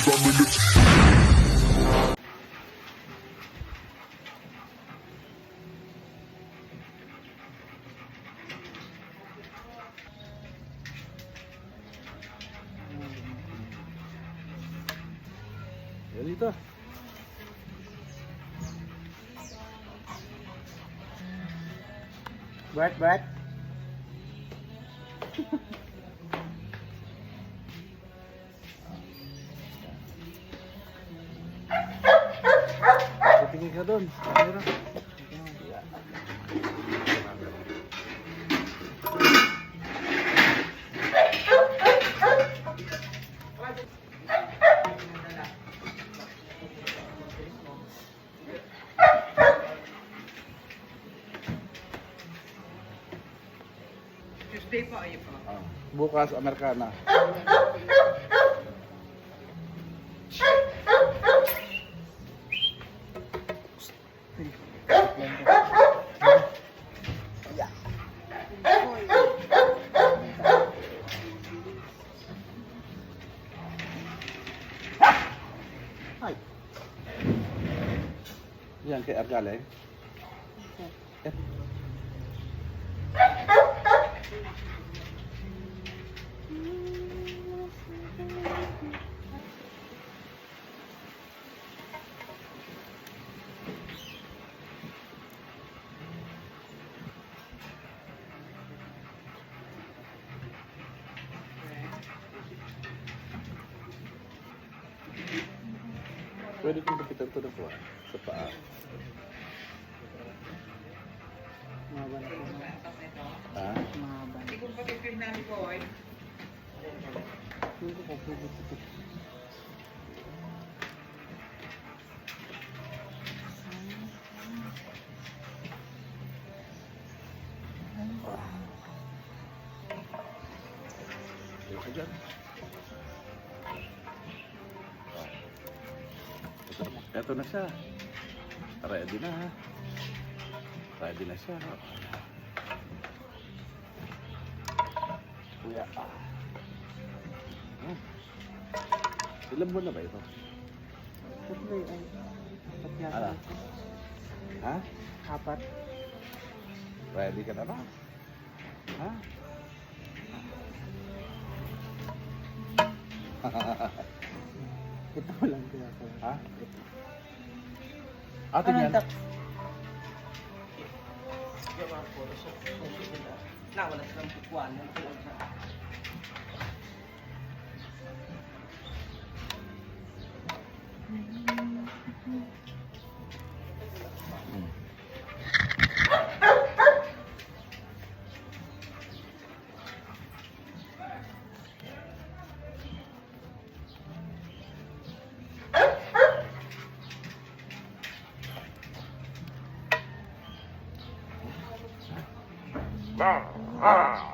Dito. Bert. Tingin ka doon. Camera. Tuesday pa ayo pa. Bukas Amerikana. Ay. Yan kay Argale. Pwede kong lapitan ito na po sa paa. Mahaba na po. Ha? Mahaba. Hindi ko patipin namin po eh. Hindi ko po pwede ito. Ayaw ka dyan. Ito na siya. Ready na ha. Ready na siya. Kuya. Ilan buwan na ba ito? Tatlo ay. Apat yata. Ano? Ha? Apat. Ready ka na ba? Ha? Ito mo lang kaya ko. Ha? Atin yan. Wala silang pupuan. Ah, ah.